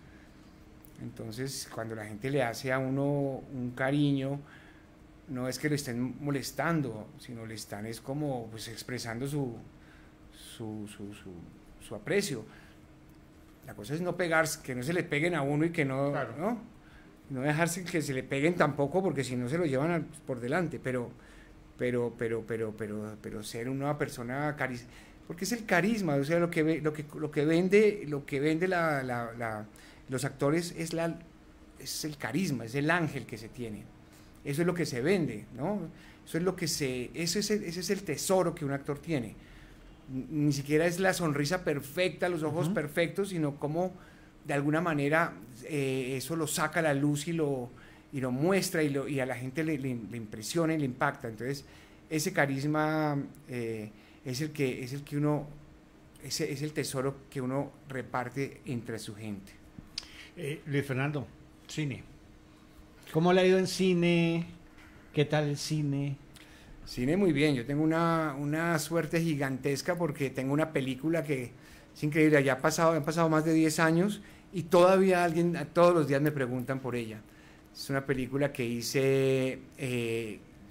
cuando la gente le hace a uno un cariño, no es que lo estén molestando, sino le están es como pues expresando su aprecio. La cosa es no pegarse, que no se le peguen a uno, y que no, claro, no dejarse que se le peguen tampoco, porque si no se lo llevan por delante, pero ser una persona porque es el carisma, o sea, lo que vende los actores es el carisma, es el ángel que se tiene. Eso es lo que se vende, ¿no? Ese es el tesoro que un actor tiene. Ni siquiera es la sonrisa perfecta, los ojos perfectos, sino como de alguna manera eso lo saca a la luz y lo muestra, y a la gente le impresiona y le impacta. Entonces ese carisma es el tesoro que uno reparte entre su gente. Luis Fernando, cine. ¿Cómo le ha ido en cine? ¿Qué tal el cine? Cine muy bien, yo tengo una suerte gigantesca, porque tengo una película que es increíble, han pasado más de 10 años y todavía todos los días me preguntan por ella. Es una película que hice,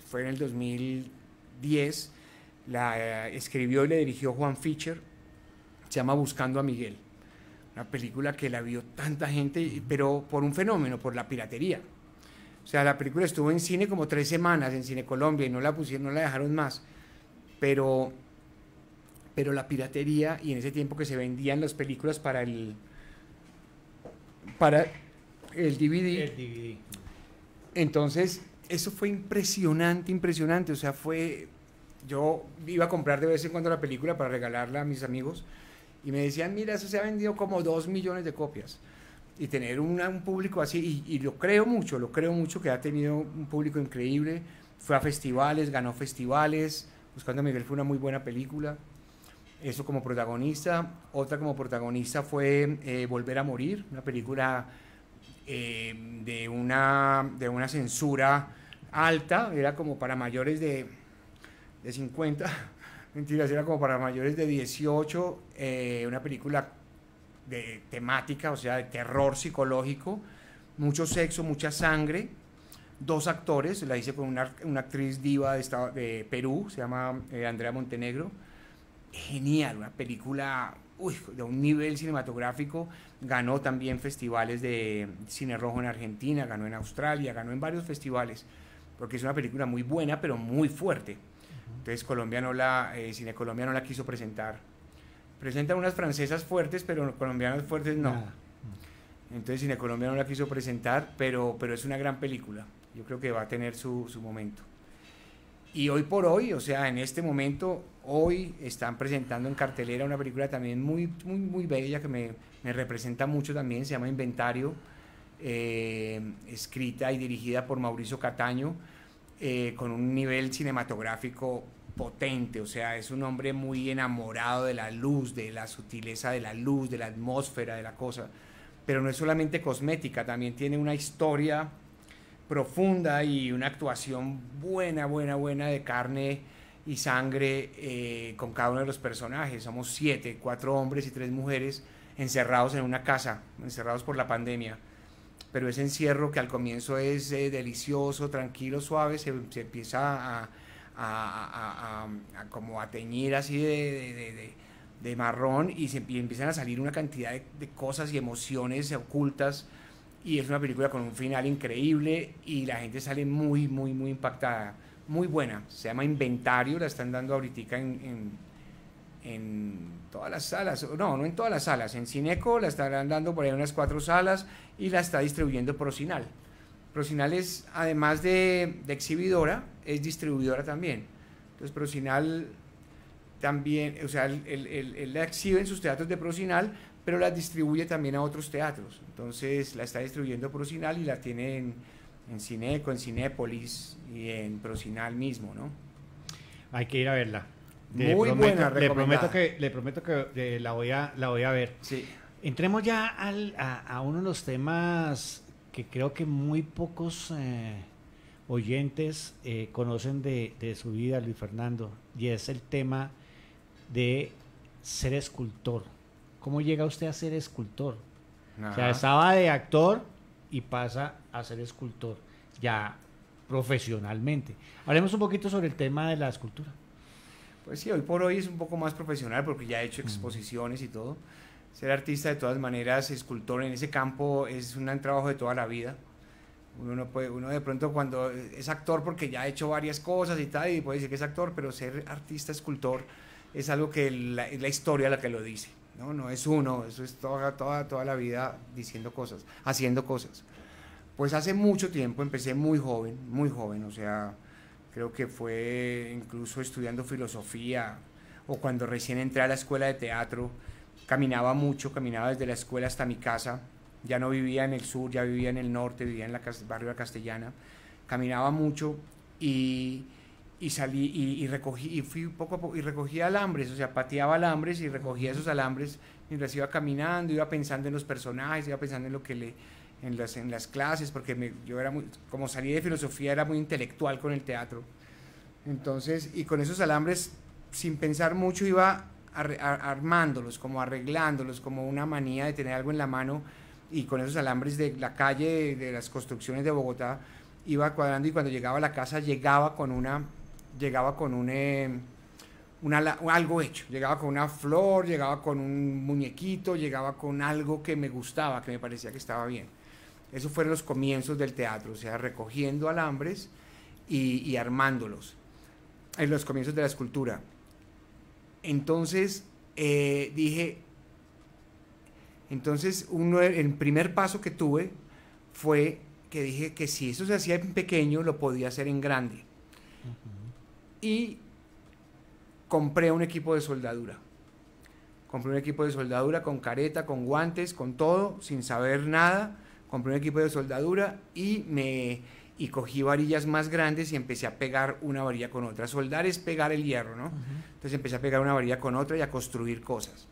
fue en el 2010, la escribió y le dirigió Juan Fischer, se llama Buscando a Miguel. Una película que la vio tanta gente, pero por un fenómeno, por la piratería. O sea, la película estuvo en cine como 3 semanas, en Cine Colombia, y no la dejaron más. Pero la piratería, y en ese tiempo que se vendían las películas para el DVD. Entonces, eso fue impresionante. O sea, yo iba a comprar de vez en cuando la película para regalarla a mis amigos, y me decían, mira, eso se ha vendido como 2 millones de copias. Y tener un público así, y lo creo mucho que ha tenido un público increíble. Fue a festivales, ganó festivales. Buscando a Miguel fue una muy buena película. Eso como protagonista. Otra como protagonista fue Volver a Morir, una película de una censura alta, era como para mayores de 50, mentiras, era como para mayores de 18, una película de temática, o sea, de terror psicológico, mucho sexo, mucha sangre, 2 actores, la hice con una actriz diva de Perú, se llama Andrea Montenegro. Genial, una película de un nivel cinematográfico, ganó también festivales de cine rojo en Argentina, ganó en Australia, ganó en varios festivales, porque es una película muy buena, pero muy fuerte. Entonces Cine Colombia no la quiso presentar. Presentan unas francesas fuertes, pero colombianas fuertes no. Entonces Cine Colombia no la quiso presentar, pero es una gran película. Yo creo que va a tener su momento. Y hoy por hoy, o sea, en este momento, hoy están presentando en cartelera una película también muy, muy, muy bella, que me representa mucho también, se llama Inventario, escrita y dirigida por Mauricio Cataño, con un nivel cinematográfico potente, o sea, es un hombre muy enamorado de la luz, de la sutileza de la luz, de la atmósfera, de la cosa, pero no es solamente cosmética, también tiene una historia profunda y una actuación buena de carne y sangre con cada uno de los personajes. Somos 7, 4 hombres y 3 mujeres encerrados en una casa, encerrados por la pandemia, pero ese encierro que al comienzo es delicioso, tranquilo, suave, se empieza como a teñir así de marrón y empiezan a salir una cantidad de cosas y emociones ocultas, y es una película con un final increíble y la gente sale muy, muy, muy impactada, muy buena. Se llama Inventario, la están dando ahorita en todas las salas, no en todas las salas, en Cineco la estarán dando por ahí unas 4 salas y la está distribuyendo Procinal. Procinal es, además de exhibidora, es distribuidora también. Entonces Procinal también, o sea, él la exhibe en sus teatros de Procinal, pero la distribuye también a otros teatros. Entonces la está distribuyendo Procinal y la tiene en Cineco, en Cinépolis y en Procinal mismo, ¿no? Hay que ir a verla. Muy buena, recomendada. Le prometo que la voy a ver. Sí. Entremos ya a uno de los temas que creo que muy pocos oyentes conocen de su vida, Luis Fernando, y es el tema de ser escultor. ¿Cómo llega usted a ser escultor? Ajá. O sea, estaba de actor y pasa a ser escultor, ya profesionalmente. Hablemos un poquito sobre el tema de la escultura. Pues sí, hoy por hoy es un poco más profesional porque ya he hecho exposiciones y todo. Ser artista de todas maneras, escultor en ese campo es un trabajo de toda la vida. Uno de pronto cuando es actor porque ya ha hecho varias cosas y tal, y puede decir que es actor, pero ser artista, escultor, es algo que es la historia la que lo dice. No es uno, eso es toda la vida diciendo cosas, haciendo cosas. Pues hace mucho tiempo, empecé muy joven, o sea, creo que fue incluso estudiando filosofía, o cuando recién entré a la escuela de teatro, caminaba mucho, caminaba desde la escuela hasta mi casa, ya no vivía en el sur, ya vivía en el norte, vivía en el barrio de la Castellana, caminaba mucho y salí y recogí, y fui poco a poco y recogía alambres, o sea, pateaba alambres y recogía esos alambres mientras iba caminando, iba pensando en los personajes, iba pensando en lo que en las clases, porque yo era muy, como salí de filosofía, era muy intelectual con el teatro. Entonces, y con esos alambres, sin pensar mucho, iba armándolos, como arreglándolos, como una manía de tener algo en la mano, y con esos alambres de la calle, de las construcciones de Bogotá, iba cuadrando, y cuando llegaba a la casa llegaba con algo hecho, llegaba con una flor, llegaba con un muñequito, llegaba con algo que me gustaba, que me parecía que estaba bien. Esos fueron los comienzos del teatro, o sea, recogiendo alambres y armándolos, en los comienzos de la escultura. Entonces dije, el primer paso que tuve fue que dije que si eso se hacía en pequeño, lo podía hacer en grande. Y compré un equipo de soldadura. Compré un equipo de soldadura con careta, con guantes, con todo, sin saber nada. Compré un equipo de soldadura y cogí varillas más grandes y empecé a pegar una varilla con otra. Soldar es pegar el hierro, ¿no? Entonces empecé a pegar una varilla con otra y a construir cosas.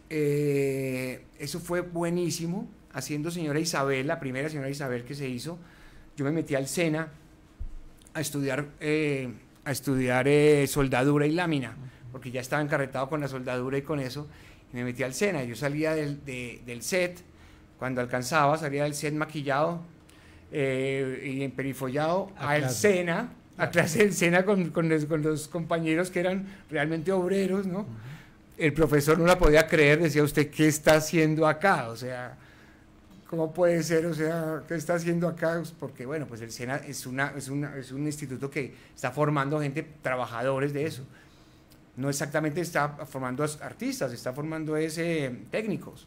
Eso fue buenísimo. Haciendo Señora Isabel, la primera Señora Isabel que se hizo, yo me metí al SENA a estudiar soldadura y lámina, porque ya estaba encarretado con la soldadura y con eso, y me metí al SENA. Yo salía del set, cuando alcanzaba, salía del set maquillado y emperifollado al SENA, a clase del SENA con los compañeros que eran realmente obreros, ¿no? El profesor no la podía creer, decía: ¿usted qué está haciendo acá? O sea, ¿cómo puede ser? O sea, ¿qué está haciendo acá? Pues porque, bueno, pues el SENA es un instituto que está formando gente, trabajadores de eso. No exactamente está formando artistas, está formando técnicos.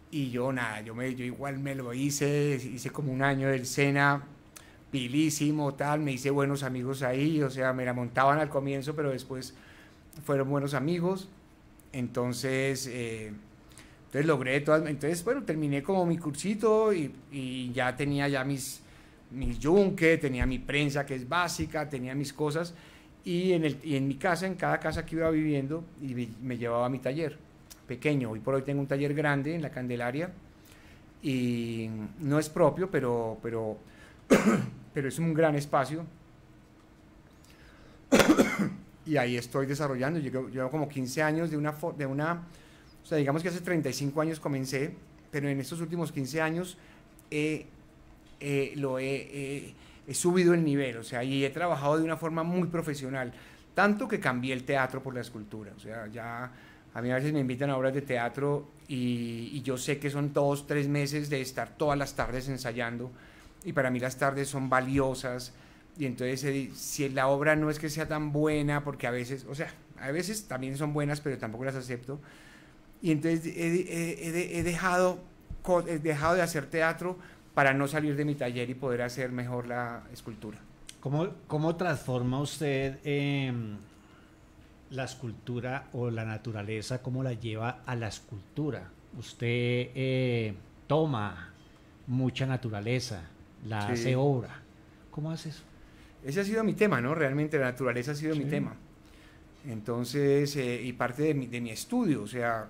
Y yo nada, yo igual me lo hice como un año del SENA, pilísimo, tal, me hice buenos amigos ahí, o sea, me la montaban al comienzo, pero después fueron buenos amigos. Entonces logré todas, entonces bueno, terminé como mi cursito y ya tenía ya mis yunque, tenía mi prensa que es básica, tenía mis cosas y en mi casa, en cada casa que iba viviendo, y me llevaba a mi taller pequeño. Hoy por hoy tengo un taller grande en la Candelaria y no es propio, pero es un gran espacio y ahí estoy desarrollando. Llevo como 15 años o sea, digamos que hace 35 años comencé, pero en estos últimos 15 años he subido el nivel, o sea, y he trabajado de una forma muy profesional, tanto que cambié el teatro por la escultura. O sea, ya a mí a veces me invitan a obras de teatro y yo sé que son 2, 3 meses de estar todas las tardes ensayando, y para mí las tardes son valiosas, y entonces si la obra no es que sea tan buena, porque a veces, o sea, a veces también son buenas, pero tampoco las acepto, y entonces he dejado de hacer teatro para no salir de mi taller y poder hacer mejor la escultura. ¿Cómo transforma usted la escultura o la naturaleza, cómo la lleva a la escultura? Usted toma mucha naturaleza, la hace obra. ¿Cómo hace eso? Ese ha sido mi tema, ¿no? Realmente la naturaleza ha sido mi tema. Entonces, y parte de mi estudio, o sea,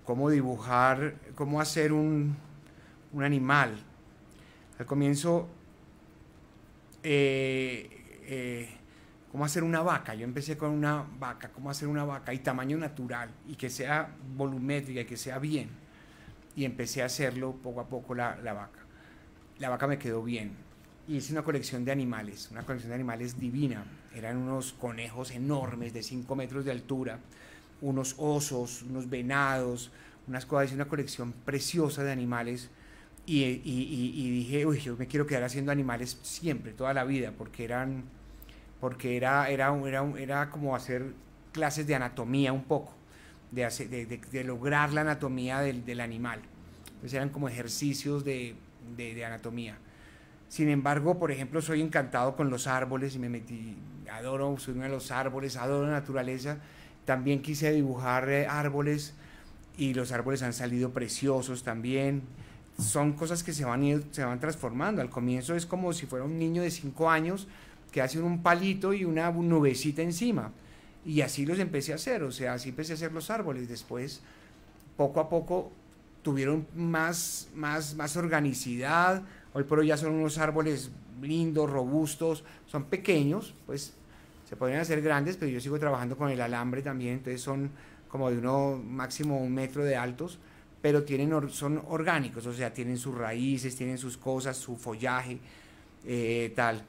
cómo dibujar, cómo hacer un animal. Al comienzo, cómo hacer una vaca. Yo empecé con una vaca, cómo hacer una vaca y tamaño natural y que sea volumétrica y que sea bien. Y empecé a hacerlo poco a poco la vaca. La vaca me quedó bien. Y hice una colección de animales divina. Eran unos conejos enormes de 5 metros de altura, unos osos, unos venados, unas cosas, hice una colección preciosa de animales y dije, uy, yo me quiero quedar haciendo animales siempre, toda la vida, porque era como hacer clases de anatomía un poco, de lograr la anatomía del animal. Entonces eran como ejercicios de anatomía. Sin embargo, por ejemplo, soy encantado con los árboles y me metí, adoro subirme a los árboles, adoro la naturaleza. También quise dibujar árboles y los árboles han salido preciosos también. Son cosas que se van transformando. Al comienzo es como si fuera un niño de 5 años que hace un palito y una nubecita encima. Y así los empecé a hacer, o sea, así empecé a hacer los árboles. Después, poco a poco, tuvieron más organicidad. Hoy por hoy ya son unos árboles lindos, robustos, son pequeños, pues se podrían hacer grandes, pero yo sigo trabajando con el alambre también, entonces son como de máximo 1 metro de altos, pero son orgánicos, o sea, tienen sus raíces, tienen sus cosas, su follaje, tal.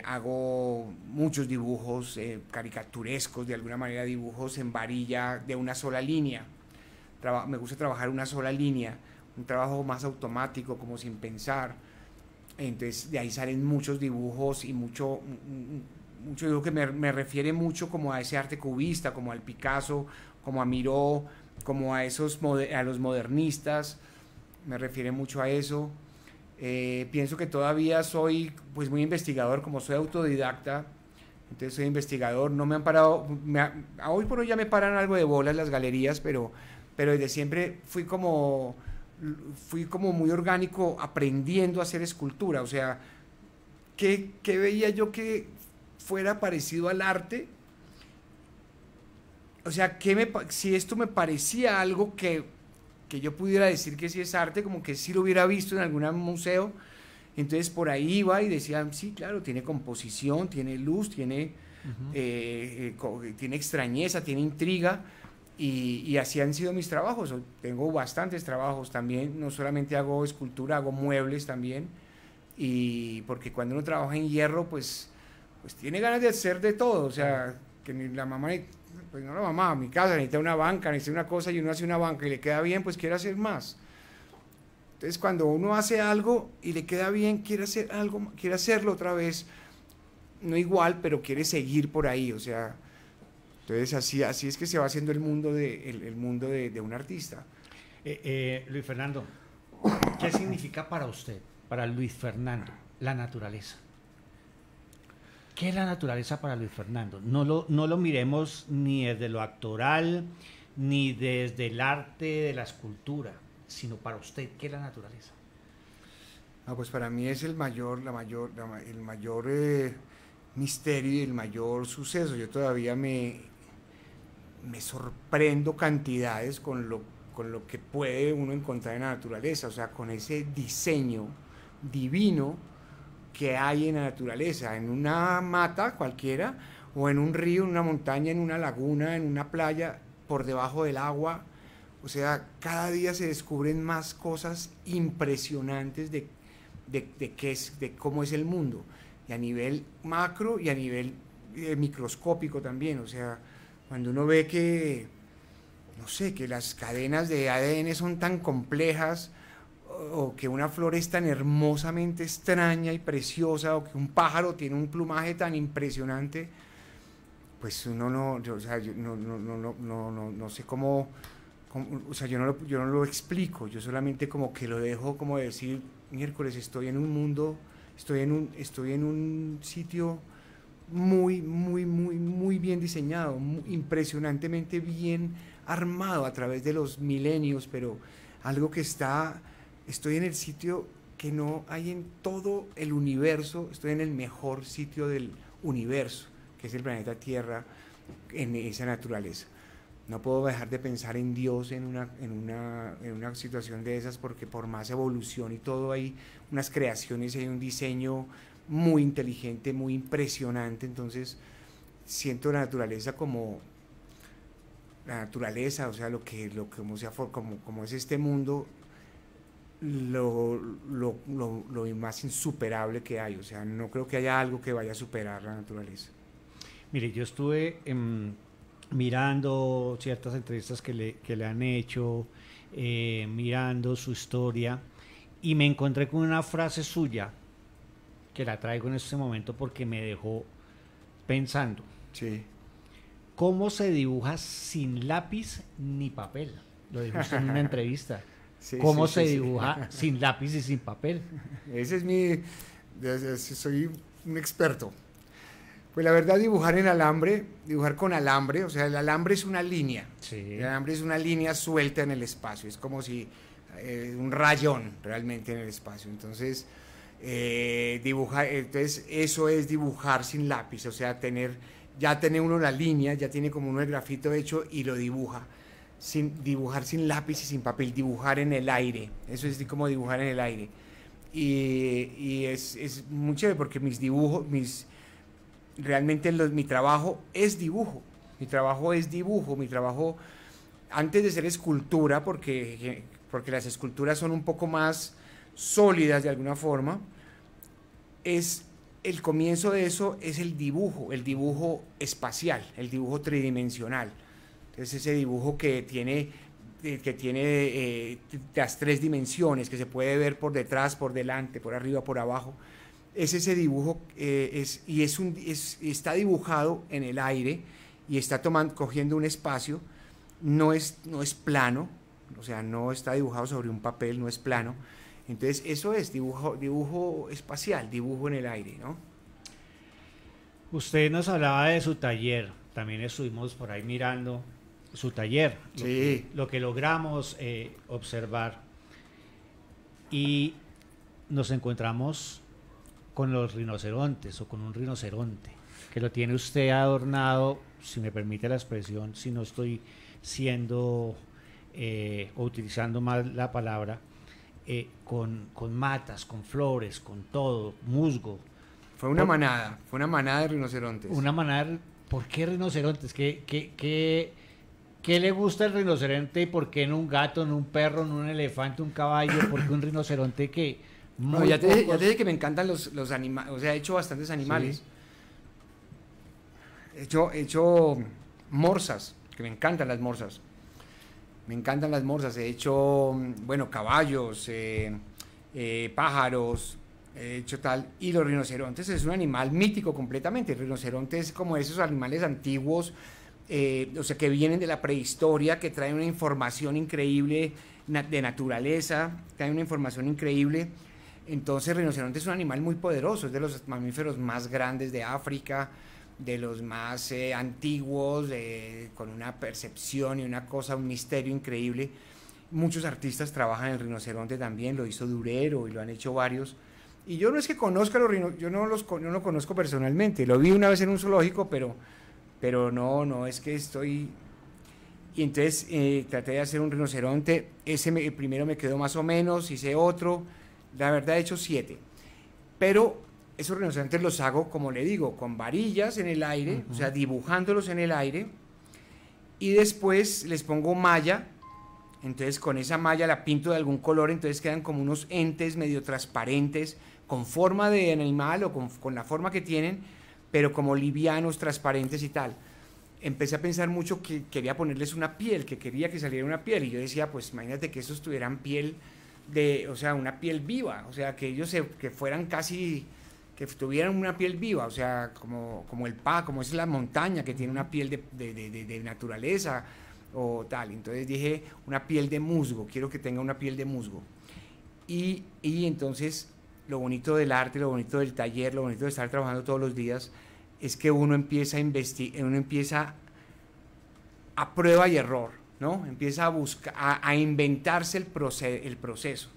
Hago muchos dibujos caricaturescos, de alguna manera dibujos en varilla de una sola línea. Me gusta trabajar una sola línea, un trabajo más automático, como sin pensar. Entonces de ahí salen muchos dibujos y mucho dibujo que me refiere mucho como a ese arte cubista, como al Picasso, como a Miró, como a los modernistas, me refiere mucho a eso. Pienso que todavía soy pues muy investigador, como soy autodidacta, entonces soy investigador. No me han parado, hoy por hoy ya me paran algo de bolas las galerías, pero desde siempre fui como muy orgánico aprendiendo a hacer escultura. O sea, ¿qué veía yo que fuera parecido al arte? O sea, si esto me parecía algo que yo pudiera decir que sí es arte, como que sí lo hubiera visto en algún museo, entonces por ahí iba y decía, sí, claro, tiene composición, tiene luz, tiene extrañeza, tiene intriga. Y así han sido mis trabajos. Tengo bastantes trabajos también, no solamente hago escultura, hago muebles también, y porque cuando uno trabaja en hierro pues tiene ganas de hacer de todo. O sea, que la mamá, pues no la mamá, mi casa necesita una banca, necesita una cosa, y uno hace una banca y le queda bien, pues quiere hacer más. Entonces cuando uno hace algo y le queda bien, quiere hacer algo, quiere hacerlo otra vez, no igual, pero quiere seguir por ahí, o sea, entonces así es que se va haciendo el mundo de un artista. Luis Fernando, ¿qué significa para usted, para Luis Fernando, la naturaleza? ¿Qué es la naturaleza para Luis Fernando? No lo miremos ni desde lo actoral, ni desde el arte de la escultura, sino para usted, ¿qué es la naturaleza? Pues para mí es el mayor misterio y el mayor suceso. Yo todavía me sorprendo cantidades con lo que puede uno encontrar en la naturaleza, o sea, con ese diseño divino que hay en la naturaleza, en una mata cualquiera, o en un río, en una montaña, en una laguna, en una playa, por debajo del agua. O sea, cada día se descubren más cosas impresionantes de cómo es el mundo, y a nivel macro y a nivel microscópico también. O sea, cuando uno ve que, no sé, que las cadenas de ADN son tan complejas, o que una flor es tan hermosamente extraña y preciosa, o que un pájaro tiene un plumaje tan impresionante, pues uno no sé cómo, o sea, yo no lo explico, yo solamente como que lo dejo como decir, miércoles, estoy en un mundo, estoy en un sitio muy bien diseñado, impresionantemente bien armado a través de los milenios, pero algo que estoy en el sitio que no hay en todo el universo, estoy en el mejor sitio del universo, que es el planeta Tierra, en esa naturaleza. No puedo dejar de pensar en Dios en una situación de esas, porque por más evolución y todo, hay unas creaciones, hay un diseño muy inteligente, muy impresionante. Entonces siento la naturaleza como la naturaleza, o sea, como es este mundo, lo más insuperable que hay. O sea, no creo que haya algo que vaya a superar la naturaleza. Mire, yo estuve mirando ciertas entrevistas que le han hecho, mirando su historia, y me encontré con una frase suya que la traigo en este momento porque me dejó pensando. Sí. ¿Cómo se dibuja sin lápiz ni papel? Lo dijo usted en una entrevista. Sí, ¿Cómo sí, se sí, dibuja sin lápiz y sin papel? Ese es soy un experto. Pues la verdad, dibujar con alambre, o sea, el alambre es una línea. Sí. El alambre es una línea suelta en el espacio, es como si un rayón realmente en el espacio. Entonces, eso es dibujar sin lápiz, o sea, ya tiene uno la línea, ya tiene como uno el grafito hecho y lo dibuja. Dibujar sin lápiz y sin papel, dibujar en el aire, eso es como dibujar en el aire. Y es muy chévere porque realmente mi trabajo es dibujo, antes de ser escultura, porque las esculturas son un poco más sólidas de alguna forma, el comienzo de eso es el dibujo espacial, el dibujo tridimensional. Entonces ese dibujo que tiene las tres dimensiones, que se puede ver por detrás, por delante, por arriba, por abajo, es ese dibujo, está dibujado en el aire y está cogiendo un espacio, no es plano, o sea, no está dibujado sobre un papel, no es plano. Entonces eso es dibujo espacial, dibujo en el aire, ¿no? Usted nos hablaba de su taller, también estuvimos por ahí mirando su taller, sí. lo que logramos observar, y nos encontramos con los rinocerontes, o con un rinoceronte, que lo tiene usted adornado, si me permite la expresión, si no estoy siendo o utilizando mal la palabra, con matas, con flores, con todo, musgo. Fue una manada de rinocerontes. Una manada. ¿Por qué rinocerontes? ¿Qué le gusta el rinoceronte y por qué en un gato, en un perro, en un elefante, un caballo? ¿Por qué un rinoceronte que ya te dije que me encantan los animales, o sea, he hecho bastantes animales. Sí. He hecho morsas, que me encantan las morsas. Me encantan las morsas. He hecho, bueno, caballos, pájaros, he hecho tal. Y los rinocerontes es un animal mítico completamente. El rinoceronte es como esos animales antiguos, o sea, que vienen de la prehistoria, que traen una información increíble de naturaleza, traen una información increíble. Entonces el rinoceronte es un animal muy poderoso, es de los mamíferos más grandes de África, de los más antiguos, con una percepción y una cosa, un misterio increíble. Muchos artistas trabajan el rinoceronte también, lo hizo Durero y lo han hecho varios. Y yo no es que conozca los rinocerontes, yo no lo conozco personalmente, lo vi una vez en un zoológico, pero no es que estoy... Y entonces traté de hacer un rinoceronte, el primero me quedó más o menos, hice otro, la verdad he hecho 7, pero esos rinocerontes los hago, como le digo, con varillas en el aire, o sea, dibujándolos en el aire, y después les pongo malla, entonces con esa malla la pinto de algún color, entonces quedan como unos entes medio transparentes, con forma de animal o con la forma que tienen, pero como livianos, transparentes y tal. Empecé a pensar mucho que quería ponerles una piel, que quería que saliera una piel, y yo decía, pues imagínate que estos tuvieran piel o sea, una piel viva, o sea, que ellos que fueran casi, que tuvieran una piel viva, o sea, como es la montaña, que tiene una piel de naturaleza o tal. Entonces dije, una piel de musgo, quiero que tenga una piel de musgo. Y entonces lo bonito del arte, lo bonito del taller, lo bonito de estar trabajando todos los días, es que uno empieza a investigar, uno empieza a prueba y error, ¿no? Empieza a buscar, a inventarse el proceso.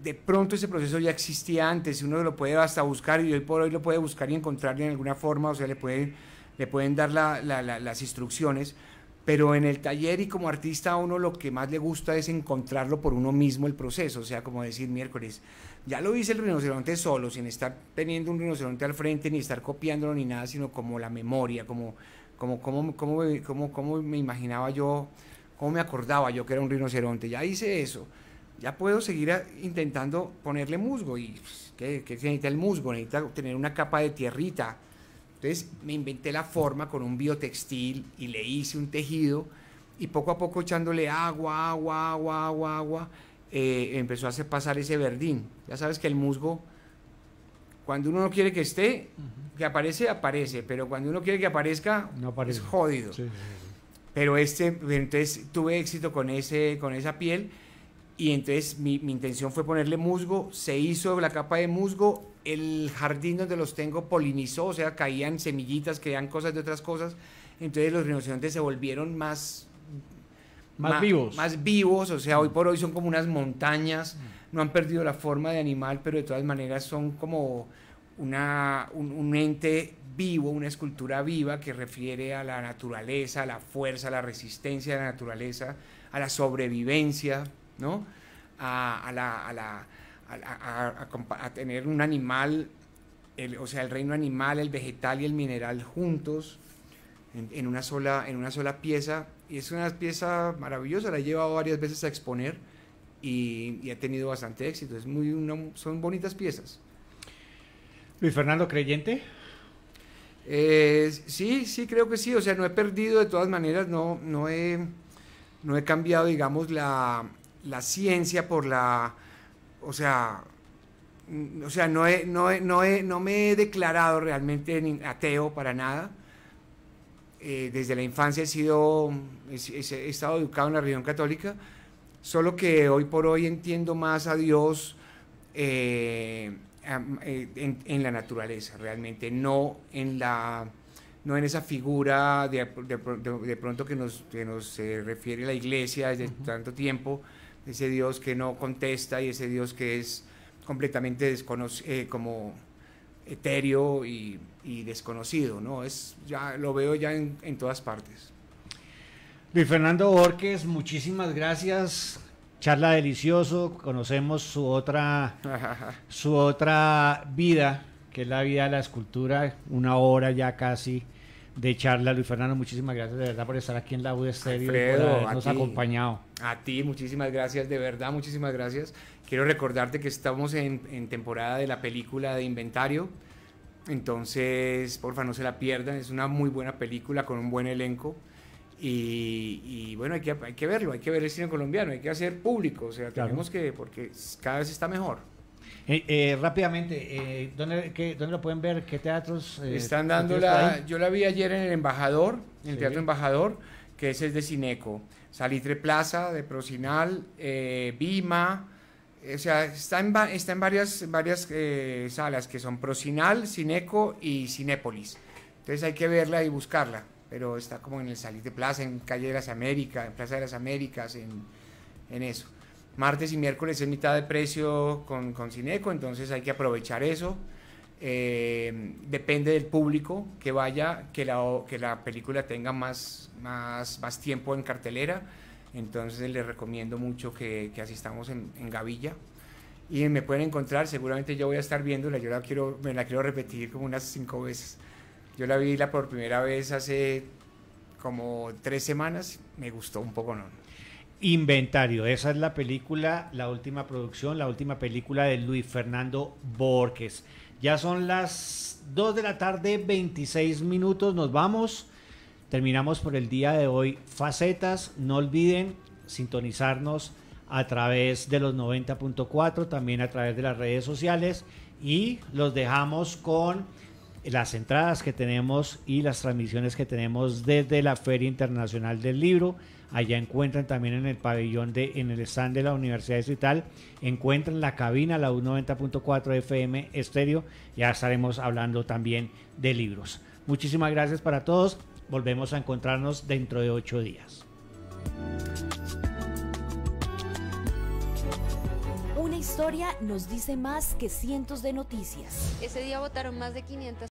De pronto ese proceso ya existía antes, uno lo puede hasta buscar, y hoy por hoy lo puede buscar y encontrarlo en alguna forma, o sea, le pueden dar las instrucciones, pero en el taller y como artista a uno lo que más le gusta es encontrarlo por uno mismo el proceso, o sea, como decir, miércoles, ya lo hice el rinoceronte solo, sin estar teniendo un rinoceronte al frente, ni estar copiándolo ni nada, sino como la memoria, como me imaginaba yo, cómo me acordaba yo que era un rinoceronte. Ya hice eso, ya puedo seguir intentando ponerle musgo. ¿Y qué necesita el musgo? Necesita tener una capa de tierrita. Entonces me inventé la forma con un biotextil y le hice un tejido, y poco a poco echándole agua, empezó a hacer pasar ese verdín. Ya sabes que el musgo, cuando uno no quiere que esté, que aparece, pero cuando uno quiere que aparezca, no aparece. Es jodido. Sí. Pero entonces tuve éxito con esa piel, y entonces mi intención fue ponerle musgo, se hizo la capa de musgo, el jardín donde los tengo polinizó, o sea, caían semillitas, caían cosas de otras cosas, entonces los rinocerontes se volvieron más vivos, o sea, hoy por hoy son como unas montañas, no han perdido la forma de animal, pero de todas maneras son como un ente vivo, una escultura viva que refiere a la naturaleza, a la fuerza, a la resistencia de la naturaleza, a la sobrevivencia, ¿no? A tener un animal, o sea, el reino animal, el vegetal y el mineral juntos en una sola pieza, y es una pieza maravillosa, la he llevado varias veces a exponer y ha tenido bastante éxito, son bonitas piezas. Luis Fernando, ¿creyente? Sí, creo que sí, o sea, no he perdido de todas maneras, no he cambiado, digamos, la ciencia por o sea, no me he declarado realmente ateo para nada. Desde la infancia he estado educado en la religión católica, solo que hoy por hoy entiendo más a Dios en la naturaleza, realmente, no en esa figura de pronto que nos refiere la iglesia desde tanto tiempo, ese Dios que no contesta y ese Dios que es completamente como etéreo y desconocido, ¿no? Ya lo veo ya en todas partes. Luis Fernando Borges, muchísimas gracias. Charla delicioso, conocemos su otra vida, que es la vida de la escultura, 1 hora ya casi de charla. Luis Fernando, muchísimas gracias de verdad por estar aquí en la UD Estéreo y por habernos acompañado. A ti, muchísimas gracias, de verdad, muchísimas gracias. Quiero recordarte que estamos en temporada de la película de Inventario, entonces, porfa, no se la pierdan, es una muy buena película con un buen elenco. Y bueno, hay que verlo, hay que ver el cine colombiano, hay que hacer público, o sea, Claro. tenemos que, porque cada vez está mejor. Rápidamente, ¿dónde lo pueden ver? ¿Qué teatros? Están dando ¿tienes por ahí? yo la vi ayer en el Embajador, en el Sí. Teatro Embajador, que ese es de Cineco, Salitre Plaza, de Procinal, Vima, o sea, está en varias salas que son Procinal, Cineco y Cinépolis. Entonces hay que verla y buscarla, pero está como en el Salitre Plaza, en Calle de las Américas, en Plaza de las Américas, en eso. Martes y miércoles es mitad de precio con Cineco, entonces hay que aprovechar eso. Depende del público que vaya, que la película tenga más tiempo en cartelera, entonces les recomiendo mucho que asistamos en Gavilla. Y me pueden encontrar, seguramente yo voy a estar viéndola, me la quiero repetir como unas 5 veces. Yo la vi por primera vez hace como 3 semanas, me gustó un poco, ¿no? Inventario, esa es la película, la última producción, la última película de Luis Fernando Borges. Ya son las 2 de la tarde, 26 minutos, nos vamos. Terminamos por el día de hoy Facetas. No olviden sintonizarnos a través de los 90.4, también a través de las redes sociales, y los dejamos con las entradas que tenemos y las transmisiones que tenemos desde la Feria Internacional del Libro. Allá encuentran también en el pabellón, en el stand de la Universidad Distrital, encuentran la cabina, la U90.4 FM estéreo. Ya estaremos hablando también de libros. Muchísimas gracias para todos. Volvemos a encontrarnos dentro de 8 días. Una historia nos dice más que cientos de noticias. Ese día votaron más de 500